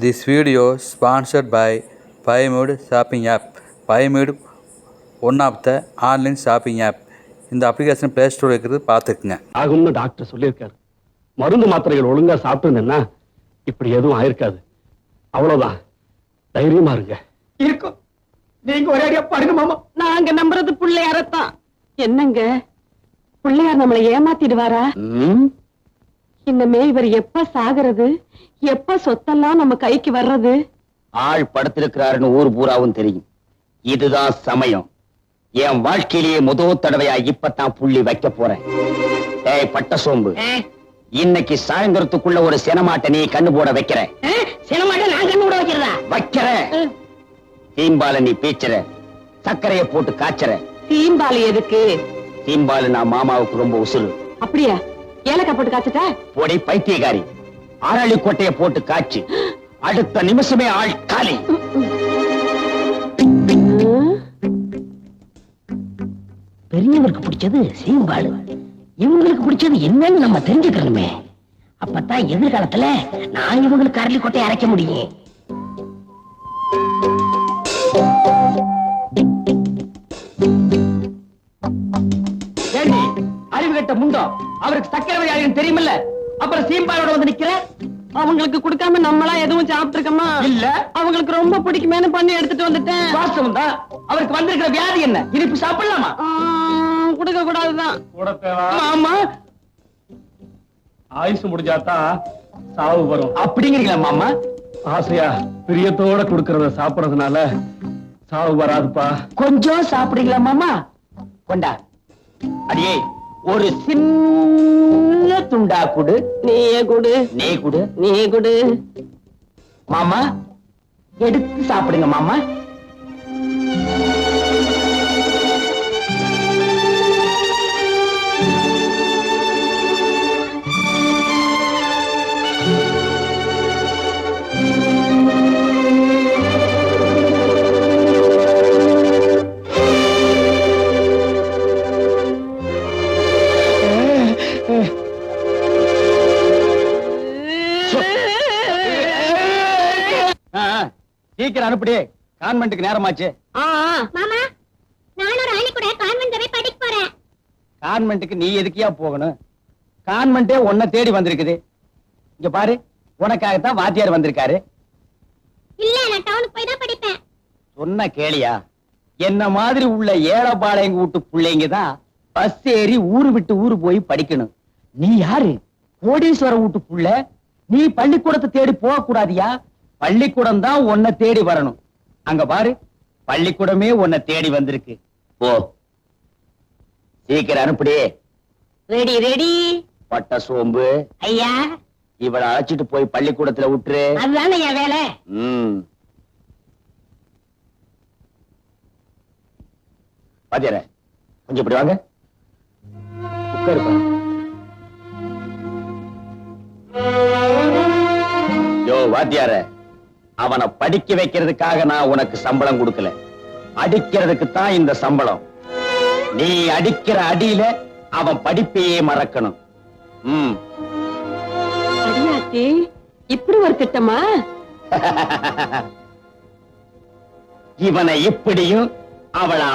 This video sponsored by Buymood shopping app. Buymood one of the online shopping app. இந்த application play store இருக்கிறது பார்த்துக்குங்க. ஆகும்னு doctor சொல்லியிருக்காரு. மருந்து மாத்திரைகள் ஒழுங்கா சாப்பிட்டுன்னா இப்படி எதுவும் ஆயிருக்காது. அவ்வளவுதான். தைரியமா இருங்க. இருக்கும். நீங்க ஒரே அடியா பாருங்க மாமா. நாங்க நம்புறது பிள்ளையாரத்தான். என்னங்க பிள்ளையார் நம்மளை ஏமாத்திடுவாரா? இன்னமே இவர் எப்ப சாகிறது, எப்ப சொத்தெல்லாம் நம்ம கைக்கு வர்றது? ஆள் படுத்திருக்கிறாருன்னு ஊர் பூராவும் தெரியும். இதுதான் சமயம். என் வாழ்க்கையிலேயே முதல் தடவையா இப்பதான் புள்ளி வைக்க போறேன். ஏய் பட்ட சோம்பு, இன்னைக்கு சாயந்தரத்துக்குள்ள ஒரு சினமாட்டை நீ கண்ணு போட வைக்கிற. சினமாட்ட நான் கண்ணு போட வைக்கிறதா? வைக்கிற. தீம்பால நீ பீச்சுற, சர்க்கரைய போட்டு காய்ச்சற. தீம்பாலி எதுக்கு? தீம்பாலு நான் மாமாவுக்கு ரொம்ப உசுறு. அப்படியா? ஏலக்காய் போட்டு காய்ச்சட்டா? பொடி பைத்தியக்காரி. அரளி கொட்டைய போட்டு காய்ச்சி அடுத்த நிமிஷமே ஆள் காலி. பெரியவருக்கு பிடிச்சது சீம்பாடு, இவங்களுக்கு பிடிச்சது என்னன்னு நம்ம தெரிஞ்சுக்கணுமே. அப்பதான் எதிர்காலத்துல நான் இவங்களுக்கு அரளி கொட்டையை அரைக்க முடியும். ஏண்டி அறிவு கட்ட முண்டோ, அவருக்கு சக்கரை வியாதின்னு தெரியுமில்ல, அப்புறம் சீம்பாலோட வந்து நிக்கிற. அவங்களுக்கு கொடுக்காம நம்மளா எதுவும் சாப்பிட்டு இருக்கோமா? இல்ல, அவங்களுக்கு ரொம்ப பிடிக்குமேனு பண்ணி எடுத்துட்டு வந்துட்டேன். வாஸ்தவம் தான். அவருக்கு வந்திருக்கிற வியாதி என்ன? இனிப்பு சாப்பிடலாமா? கொடுக்க கூடாதுதான். ஆமா, ஆயுசு முடிஞ்சாதான் சாவு வரும் அப்படிங்கிறீங்களா மாமா? ஆசையா பிரியத்தோட குடுக்கறத சாப்பிடறதுனால சாவு வராதுப்பா. கொஞ்சம் சாப்பிடுறீங்களா மாமா? கொண்டா. அடியே ஒரு சின்ன துண்டா குடு. நீயே குடு. நீ குடு. நீ குடு. மாமா எடுத்து சாப்பிடுங்க மாமா. சீக்கிரம் அனுப்பிடு, கான்வென்ட்டுக்கு நேரமாச்சு. மாமா, நானும் ராணி கூட கான்வென்ட் போய் படிக்க போறேன். கான்வென்ட்டுக்கு நீ எதுக்கியா போகணும்? கான்வென்ட்டே உன்னை தேடி வந்திருக்குது. இங்க பாரு, உனக்காகத்தான் வாத்தியார் வந்திருக்காரு. இல்ல, நான் டவுனுக்கு போய் தான் படிப்பேன். சொன்ன கேளியா? என்ன மாதிரி உள்ள ஏழபாளையங்க வீட்டு பிள்ளைங்க தான் பஸ் ஏறி ஊரு விட்டு ஊரு போய் படிக்கணும். நீ யாரு? கோடீஸ்வர வீட்டு புள்ள. நீ பள்ளிக்கூடத்தை தேடி போக கூடாதியா? பள்ளிக்கூடம் தான் உன்னை தேடி வரணும். அங்க பாரு, பள்ளிக்கூடமே உன்னை தேடி வந்திருக்கு. போ, சீக்கிரம் அனுப்பிடு. Ready ready. பட்ட சோம்பு, ஐயா, இவளை அழைச்சிட்டு போய் பள்ளிக்கூடத்துல விட்டுரு. அதுதானே என் வேலை. பாத்தியார, கொஞ்சம் இப்படி வாங்க. உட்காருப்பா. யோ வாத்தியார, அவனை படிக்க வைக்கிறதுக்காக நான் உனக்கு சம்பளம் கொடுக்கல, அடிக்கிறதுக்கு தான் இந்த சம்பளம். நீ அடிக்கிற அடியில அவன் படிப்பையே மறக்கணும். அடியாச்சி, இப்படி ஒரு திட்டமா? இவனை இப்படியும் அவளை